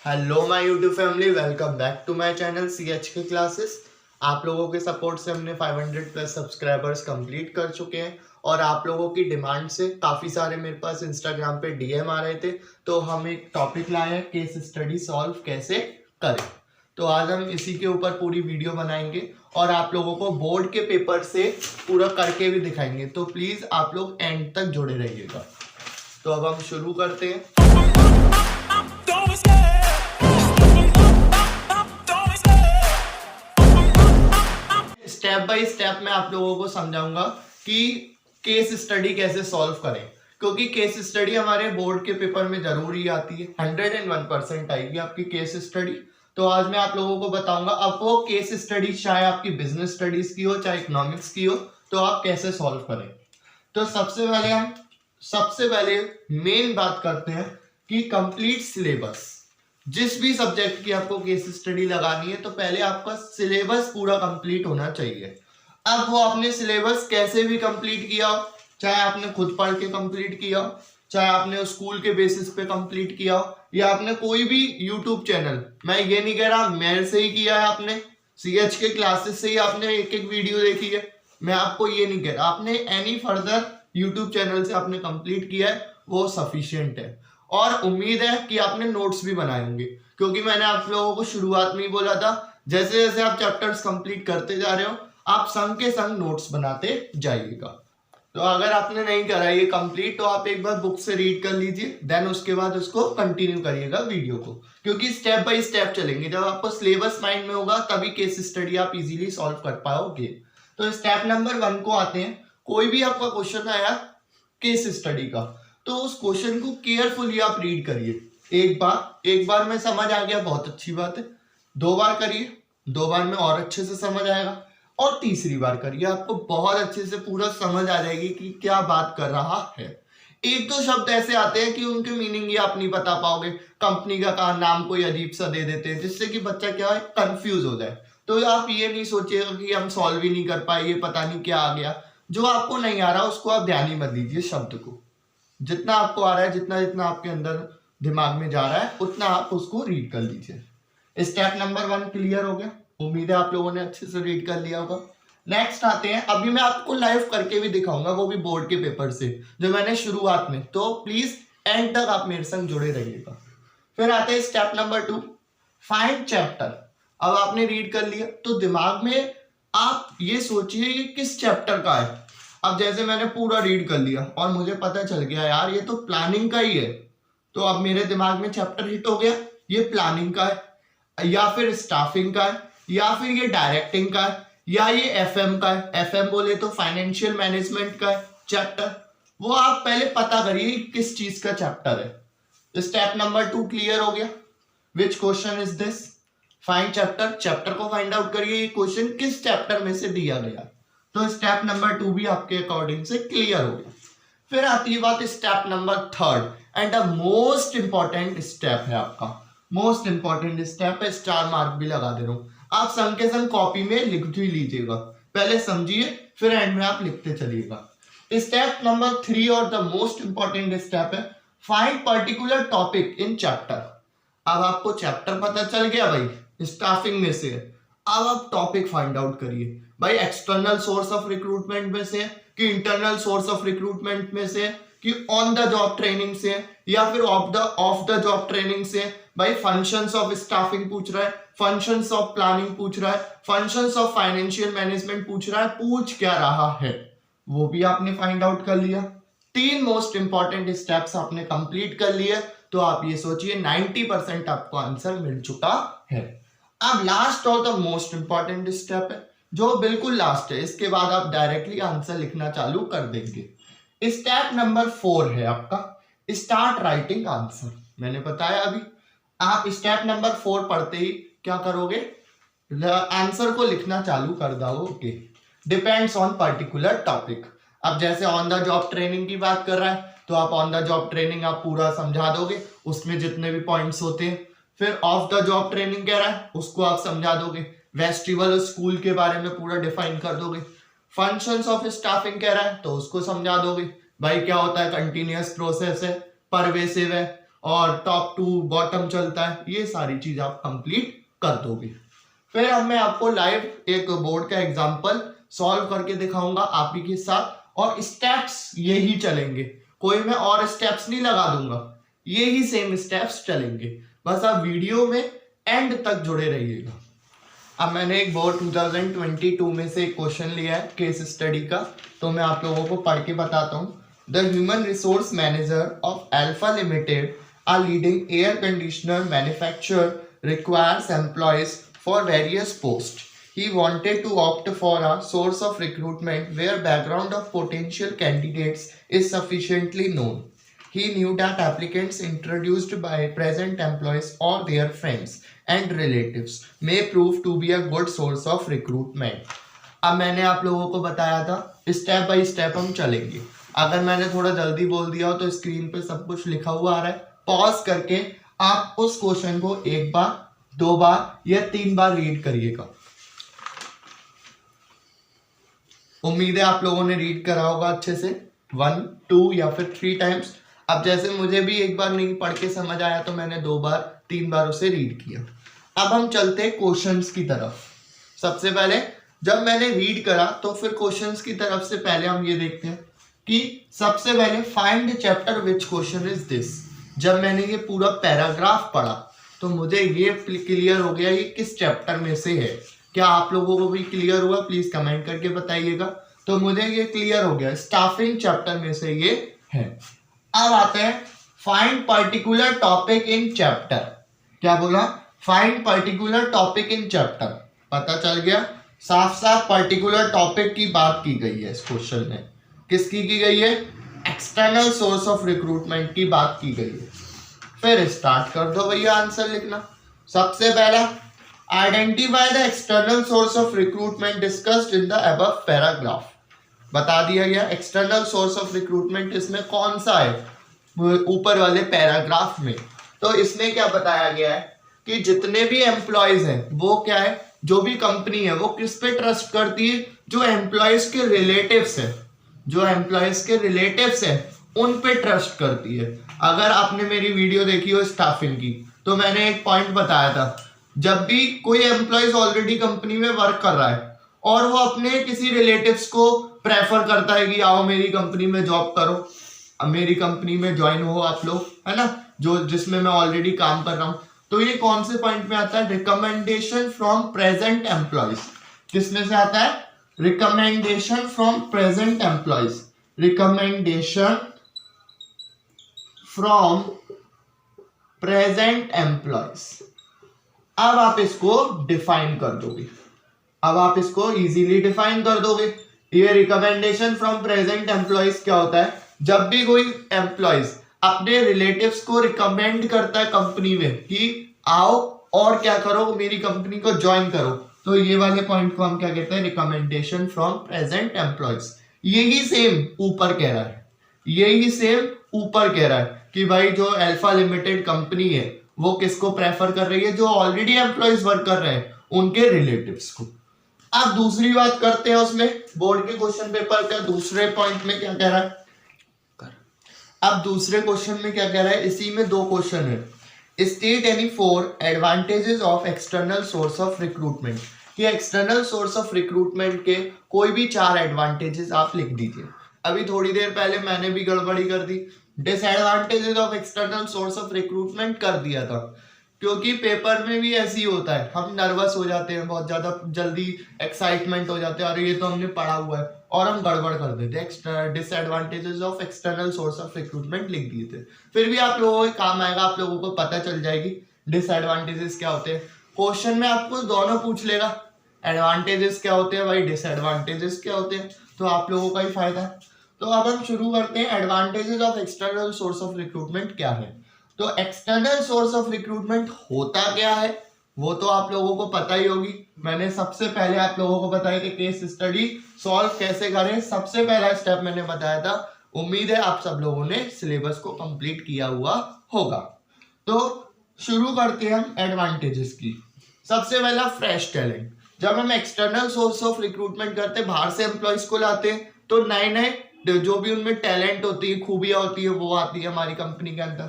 Hello my YouTube family, welcome back to my channel CH के classes. आप लोगों के सपोर्ट से हमने 500 प्लस सब्सक्राइबर्स कंप्लीट कर चुके हैं और आप लोगों की डिमांड से काफ़ी सारे मेरे पास इंस्टाग्राम पे DM आ रहे थे, तो हम एक टॉपिक लाए हैं, केस स्टडी सॉल्व कैसे करें। तो आज हम इसी के ऊपर पूरी वीडियो बनाएंगे और आप लोगों को बोर्ड के पेपर से पूरा करके भी दिखाएंगे, तो प्लीज़ आप लोग एंड तक जुड़े रहिएगा। तो अब हम शुरू करते हैं। स्टेप बाय स्टेप मैं आप लोगों को समझाऊंगा कि केस स्टडी कैसे सॉल्व करें, क्योंकि केस स्टडी हमारे बोर्ड के पेपर में जरूरी आती है। 101% आएगी आपकी केस स्टडी। तो आज मैं आप लोगों को बताऊंगा, अब वो केस स्टडी चाहे आपकी बिजनेस स्टडीज की हो चाहे इकोनॉमिक्स की हो, तो आप कैसे सॉल्व करें। तो सबसे पहले मेन बात करते हैं कि कंप्लीट सिलेबस। जिस भी सब्जेक्ट की आपको केस स्टडी लगानी है तो पहले आपका सिलेबस पूरा कंप्लीट होना चाहिए। अब वो आपने सिलेबस कैसे भी कंप्लीट किया हो, चाहे आपने खुद पढ़ के कंप्लीट किया हो, चाहे आपने स्कूल के बेसिस पे कंप्लीट किया हो, या आपने कोई भी यूट्यूब चैनल, मैं ये नहीं कह रहा मेरे से ही किया है, आपने CH के क्लासेस से ही आपने एक एक वीडियो देखी है, मैं आपको ये नहीं कह रहा, आपने एनी फर्दर यूट्यूब चैनल से आपने कंप्लीट किया है, वो सफिशिएंट है। और उम्मीद है कि आपने नोट्स भी बनाए होंगे, क्योंकि मैंने आप लोगों को शुरुआत में ही बोला था, जैसे जैसे आप चैप्टर्स कंप्लीट करते जा रहे हो आप संग के संग नोट्स बनाते जाइएगा। तो अगर आपने नहीं करा ये कंप्लीट तो आप एक बार बुक से रीड कर लीजिए, देन उसके बाद उसको कंटिन्यू करिएगा वीडियो को, क्योंकि स्टेप बाय स्टेप चलेंगे। जब आपको सिलेबस माइंड में होगा तभी केस स्टडी आप इजीली सॉल्व कर पाओगे। तो स्टेप नंबर 1 को आते हैं। कोई भी आपका क्वेश्चन आया केस स्टडी का, तो उस क्वेश्चन को केयरफुली आप रीड करिए। एक बार में समझ आ गया, बहुत अच्छी बात है। 2 बार करिए, 2 बार में और अच्छे से समझ आएगा, और तीसरी बार करिए, आपको बहुत अच्छे से पूरा समझ आ जाएगी कि क्या बात कर रहा है। एक दो शब्द ऐसे आते हैं कि उनके मीनिंग ही आप नहीं बता पाओगे, कंपनी का नाम कोई अजीब सा दे देते हैं जिससे कि बच्चा क्या है, कंफ्यूज हो जाए। तो आप ये नहीं सोचिएगा कि हम सॉल्व ही नहीं कर पाए, ये पता नहीं क्या आ गया। जो आपको नहीं आ रहा उसको आप ध्यान ही मत दीजिए, शब्द को जितना आपको आ रहा है, जितना जितना आपके अंदर दिमाग में जा रहा है उतना आप उसको रीड कर लीजिए। स्टेप नंबर 1 क्लियर हो गया, उम्मीद है आप लोगों ने अच्छे से रीड कर लिया होगा। नेक्स्ट आते हैं, अभी मैं आपको लाइव करके भी दिखाऊंगा, वो भी बोर्ड के पेपर से, जो मैंने शुरुआत में, तो प्लीज एंड तक आप मेरे संग जुड़े रहिएगा। फिर आते हैं स्टेप नंबर 2, फाइंड चैप्टर। अब आपने रीड कर लिया तो दिमाग में आप ये सोचिए ये किस चैप्टर का है। अब जैसे मैंने पूरा रीड कर लिया और मुझे पता चल गया यार ये तो प्लानिंग का ही है, तो अब मेरे दिमाग में चैप्टर हिट हो गया, ये प्लानिंग का है, या फिर स्टाफिंग का है, या फिर ये डायरेक्टिंग का है, या ये FM का है। FM बोले तो फाइनेंशियल मैनेजमेंट का है चैप्टर। वो आप पहले पता करिए किस चीज का चैप्टर है। स्टेप नंबर 2 क्लियर हो गया। Which question is this? Find chapter. Chapter को फाइंड आउट करिए, ये क्वेश्चन किस चैप्टर में से दिया गया। तो स्टेप नंबर 2 भी आपके अकॉर्डिंग से क्लियर हो गया। फिर आती है बात step number 3 and the most important step है आपका, मोस्ट इंपॉर्टेंट स्टेप है, स्टार मार्क भी लगा दे रहा हूं, आप संग के संग कॉपी में लिख भी लीजिएगा, पहले समझिए फिर एंड में आप लिखते चलिएगा। स्टेप नंबर 3 और द मोस्ट इंपॉर्टेंट स्टेप है find particular topic in chapter. अब आपको चैप्टर पता चल गया भाई स्टाफिंग में से, अब आप टॉपिक फाइंड आउट करिए भाई, एक्सटर्नल सोर्स ऑफ रिक्रूटमेंट में से कि इंटरनल सोर्स ऑफ रिक्रूटमेंट में से कि ऑन द जॉब ट्रेनिंग से या फिर ऑफ द जॉब ट्रेनिंग से। भाई फंक्शंस ऑफ स्टाफिंग पूछ रहा है, फंक्शंस ऑफ प्लानिंग पूछ रहा है, फंक्शंस ऑफ फाइनेंशियल मैनेजमेंट पूछ रहा है, पूछ क्या रहा है वो भी आपने फाइंड आउट कर लिया। 3 मोस्ट इंपॉर्टेंट स्टेप्स आपने कंप्लीट कर लिए, तो आप ये सोचिए 90% आपको आंसर मिल चुका है। अब लास्ट और द मोस्ट इंपॉर्टेंट स्टेप है जो बिल्कुल लास्ट है, इसके बाद आप डायरेक्टली आंसर लिखना चालू कर देंगे। स्टेप नंबर 4 है आपका स्टार्ट राइटिंग आंसर। मैंने बताया अभी, आप स्टेप नंबर 4 पढ़ते ही क्या करोगे, आंसर को लिखना चालू कर दोगे। Depends on particular topic. अब जैसे ऑन द जॉब ट्रेनिंग की बात कर रहा है तो आप ऑन द जॉब ट्रेनिंग आप पूरा समझा दोगे, उसमें जितने भी पॉइंट्स होते हैं। फिर ऑफ द जॉब ट्रेनिंग कह रहा है उसको आप समझा दोगे, वेस्टिबल स्कूल के बारे में पूरा डिफाइन कर दोगे। फंक्शंस ऑफ स्टाफिंग कह रहा है तो उसको समझा दोगे, भाई क्या होता है, कंटिन्यूअस प्रोसेस है, परवेसिव है, और टॉप टू बॉटम चलता है, ये सारी चीज आप कंप्लीट कर दोगे। फिर अब मैं आपको लाइव एक बोर्ड का एग्जांपल सॉल्व करके दिखाऊंगा आप ही के साथ, और स्टेप्स यही चलेंगे, कोई मैं और स्टेप्स नहीं लगा दूंगा, यही सेम स्टेप्स चलेंगे, बस आप वीडियो में एंड तक जुड़े रहिएगा। अब मैंने एक बोर्ड 2022 में से एक क्वेश्चन लिया है केस स्टडी का, तो मैं आप लोगों को पढ़ के बताता हूँ। The human resource manager of alpha limited, a leading air conditioner manufacturer, requires employees for various posts. He wanted to opt for a source of recruitment where background of potential candidates is sufficiently known. He knew that applicants introduced by present employees or their friends and relatives may prove to be a good source of recruitment. अब मैंने आप लोगों को बताया था step by step हम चलेंगे। अगर मैंने थोड़ा जल्दी बोल दिया हो तो स्क्रीन पे सब कुछ लिखा हुआ आ रहा है, पॉज करके आप उस क्वेश्चन को एक बार, दो बार या 3 बार रीड करिएगा। उम्मीद है आप लोगों ने रीड करा होगा अच्छे से 1, 2 या फिर 3 टाइम्स। अब जैसे मुझे भी एक बार नहीं पढ़ के समझ आया तो मैंने 2 बार 3 बार उसे रीड किया। अब हम चलते हैं क्वेश्चंस की तरफ। सबसे पहले जब मैंने रीड करा तो फिर क्वेश्चंस की तरफ से पहले हम ये देखते हैं कि सबसे पहले find chapter which question is this. जब मैंने ये पूरा पैराग्राफ पढ़ा तो मुझे ये क्लियर हो गया ये किस चैप्टर में से है। क्या आप लोगों को भी क्लियर हुआ? प्लीज कमेंट करके बताइएगा। तो मुझे ये क्लियर हो गया, स्टाफिंग चैप्टर में से ये है। अब आते हैं find particular topic in chapter. क्या बोला? Find particular topic in chapter. पता चल गया, साफ साफ पर्टिकुलर टॉपिक की बात की गई है इस क्वेश्चन में। किसकी की गई है? एक्सटर्नल सोर्स ऑफ रिक्रूटमेंट की बात की गई है। फिर स्टार्ट कर दो भैया आंसर लिखना। सबसे पहला, identify the external source of recruitment discussed in the above paragraph. बता दिया गया एक्सटर्नल सोर्स ऑफ रिक्रूटमेंट इसमें कौन सा है, ऊपर वाले पैराग्राफ में। तो इसमें क्या बताया गया है कि जितने भी एम्प्लॉयज हैं वो क्या है, जो भी कंपनी है वो किस पे ट्रस्ट करती है, जो एम्प्लॉयज के रिलेटिव्स है, जो एम्प्लॉयज के रिलेटिव्स है उन पे ट्रस्ट करती है। अगर आपने मेरी वीडियो देखी हो स्टाफिंग की तो मैंने एक पॉइंट बताया था, जब भी कोई एम्प्लॉयज ऑलरेडी कंपनी में वर्क कर रहा है और वो अपने किसी रिलेटिव्स को प्रेफर करता है कि आओ मेरी कंपनी में जॉब करो, अब मेरी कंपनी में ज्वाइन हो आप लोग, है ना, जो जिसमें मैं ऑलरेडी काम कर रहा हूं, तो ये कौन से पॉइंट में आता है? Recommendation from present employees. किसमें से आता है? Recommendation from present employees. Recommendation from present employees. अब आप इसको डिफाइन कर दोगे, अब आप इसको इजीली डिफाइन कर दोगे। ये रिकमेंडेशन फ्रॉम प्रेजेंट एम्प्लॉयज क्या होता है? जब भी कोई एम्प्लॉयज अपने रिलेटिव्स को रिकमेंड करता है कंपनी में कि आओ और क्या करो, मेरी कंपनी को ज्वाइन करो, तो ये वाले पॉइंट को हम क्या कहते हैं? Recommendation from present employees. यही सेम ऊपर कह रहा है, यही सेम ऊपर कह रहा है कि भाई जो अल्फा लिमिटेड कंपनी है वो किसको प्रेफर कर रही है? जो ऑलरेडी एम्प्लॉयज वर्क कर रहे हैं उनके रिलेटिव्स को। अब दूसरी बात करते हैं उसमें, बोर्ड के क्वेश्चन पेपर का दूसरे पॉइंट में क्या कह रहा है। अब दूसरे क्वेश्चन में क्या कह रहा है, इसी में 2 क्वेश्चन है। State any 4 advantages of external source of recruitment. कि एक्सटर्नल सोर्स ऑफ रिक्रूटमेंट के कोई भी 4 एडवांटेजेस आप लिख दीजिए। अभी थोड़ी देर पहले मैंने भी गड़बड़ी कर दी, disadvantages of external source of recruitment कर दिया था, क्योंकि पेपर में भी ऐसे ही होता है, हम नर्वस हो जाते हैं, बहुत ज्यादा जल्दी एक्साइटमेंट हो जाते हैं, अरे ये तो हमने पढ़ा हुआ है, और हम गड़बड़ कर देते हैं। Disadvantages of external source of recruitment लिख दिए थे। फिर भी आप लोगों को काम आएगा, आप लोगों को पता चल जाएगी डिसएडवांटेजेस क्या होते हैं। क्वेश्चन में आपको दोनों पूछ लेगा, एडवांटेजेस क्या होते हैं भाई, डिसएडवांटेजेस क्या होते हैं, तो आप लोगों का ही फायदा है। तो अब हम शुरू करते हैं, advantages of external source of recruitment क्या है। तो एक्सटर्नल सोर्स ऑफ रिक्रूटमेंट होता क्या है वो तो आप लोगों को पता ही होगी। मैंने सबसे पहले आप लोगों को बताया कि केस स्टडी सॉल्व कैसे करें, सबसे पहला स्टेप मैंने बताया था। उम्मीद है आप सब लोगों ने सिलेबस को कंप्लीट किया हुआ होगा। तो शुरू करते हैं हम एडवांटेजेस की। सबसे पहला फ्रेश टैलेंट। जब हम एक्सटर्नल सोर्स ऑफ रिक्रूटमेंट करते हैं, बाहर से एम्प्लॉयज को लाते हैं, तो नए नए जो भी उनमें टैलेंट होती है, खूबियां होती है, वो आती है हमारी कंपनी के अंदर।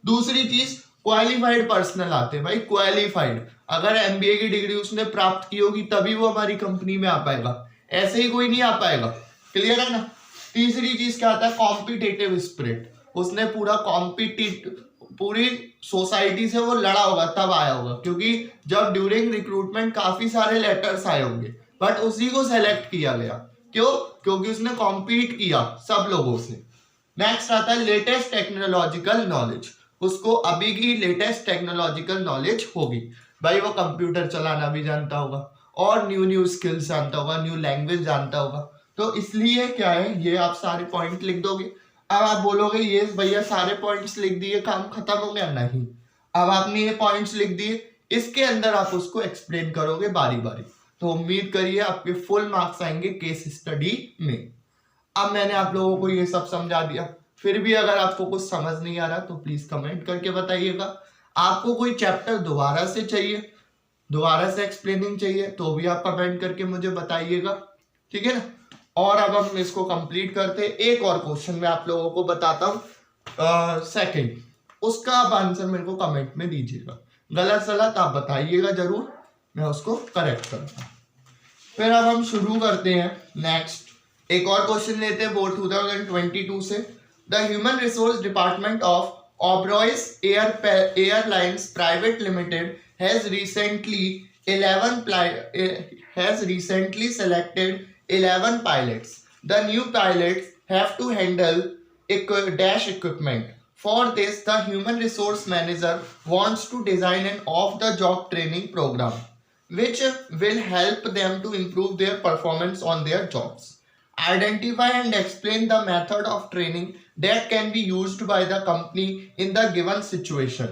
दूसरी चीज क्वालिफाइड पर्सनल आते हैं भाई, क्वालिफाइड। अगर एमबीए की डिग्री उसने प्राप्त की होगी तभी वो हमारी कंपनी में आ पाएगा, ऐसे ही कोई नहीं आ पाएगा। क्लियर है ना। तीसरी चीज क्या आता है, कॉम्पिटिटिव स्पिरिट। उसने पूरी सोसाइटी से वो लड़ा होगा तब आया होगा, क्योंकि जब ड्यूरिंग रिक्रूटमेंट काफी सारे लेटर्स आए होंगे बट उसी को सेलेक्ट किया गया। क्यों? क्योंकि उसने कॉम्पीट किया सब लोगों से। नेक्स्ट आता है लेटेस्ट टेक्नोलॉजिकल नॉलेज। उसको अभी की लेटेस्ट टेक्नोलॉजिकल नॉलेज होगी भाई, वो कंप्यूटर चलाना भी जानता होगा और न्यू स्किल्स जानता होगा, न्यू लैंग्वेज जानता होगा। तो इसलिए क्या है, ये आप सारे पॉइंट लिख दोगे। अब आप बोलोगे ये भैया सारे पॉइंट्स लिख दिए काम खत्म हो गया, नहीं। अब आपने ये पॉइंट्स लिख दिए, इसके अंदर आप उसको एक्सप्लेन करोगे बारी बारी। तो उम्मीद करिए आपके फुल मार्क्स आएंगे केस स्टडी में। अब मैंने आप लोगों को ये सब समझा दिया, फिर भी अगर आपको कुछ समझ नहीं आ रहा तो प्लीज कमेंट करके बताइएगा। आपको कोई चैप्टर दोबारा से चाहिए, दोबारा से एक्सप्लेनिंग चाहिए तो भी आप कमेंट करके मुझे बताइएगा, ठीक है ना। और अब हम इसको कंप्लीट करते हैं। एक और क्वेश्चन मैं आप लोगों को बताता हूँ सेकंड, उसका आप आंसर मेरे को कमेंट में दीजिएगा। गलत सलत आप बताइएगा जरूर, मैं उसको करेक्ट करूँगा। फिर अब हम शुरू करते हैं नेक्स्ट, एक और क्वेश्चन लेते हैं बोर्ड 2022 से। The human resource department of Oberoi Airlines Private Limited has recently selected 11 pilots. The new pilots have to handle dash equipment. For this, the human resource manager wants to design an off-the-job training program, which will help them to improve their performance on their jobs. Identify and explain the method of training that can be used by the company in the given situation.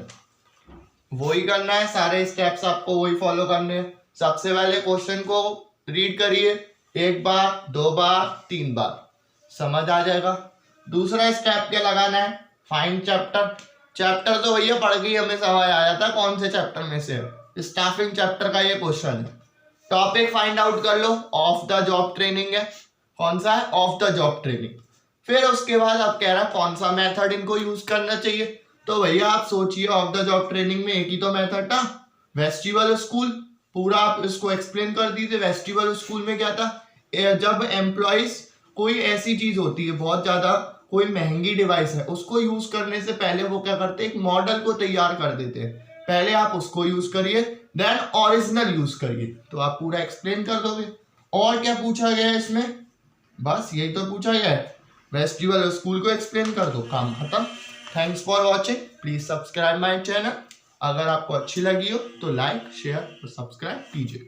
वही करना है, सारे steps आपको वही follow करने हैं। सबसे पहले क्वेश्चन को रीड करिए 1 बार 2 बार 3 बार, समझ आ जाएगा। दूसरा स्टेप क्या लगाना है, फाइंड चैप्टर तो भैया पढ़ के ही हमें सवाल आया था कौन से चैप्टर में से है, स्टाफिंग चैप्टर का ये क्वेश्चन है। टॉपिक फाइंड आउट कर लो, ऑफ द जॉब ट्रेनिंग है, कौन सा है, ऑफ द जॉब ट्रेनिंग। फिर उसके बाद आप कह रहा है कौन सा मेथड इनको यूज करना चाहिए, तो भैया आप सोचिए ऑफ द जॉब ट्रेनिंग में एक ही तो मेथड था, वेस्टिबल स्कूल। पूरा आप इसको एक्सप्लेन कर दीजिए। वेस्टिबल स्कूल में क्या था, जब एम्प्लॉइज कोई ऐसी चीज होती है बहुत ज्यादा, कोई महंगी डिवाइस है, उसको यूज करने से पहले वो क्या करते हैं, एक मॉडल को तैयार कर देते हैं। पहले आप उसको यूज करिए देन ओरिजिनल यूज करिए, तो आप पूरा एक्सप्लेन कर दोगे। और क्या पूछा गया है इसमें, बस यही तो पूछा गया है, वेस्टिबल स्कूल को एक्सप्लेन कर दो, काम खत्म। Thanks for watching, please subscribe my channel. अगर आपको अच्छी लगी हो तो लाइक शेयर और सब्सक्राइब कीजिए।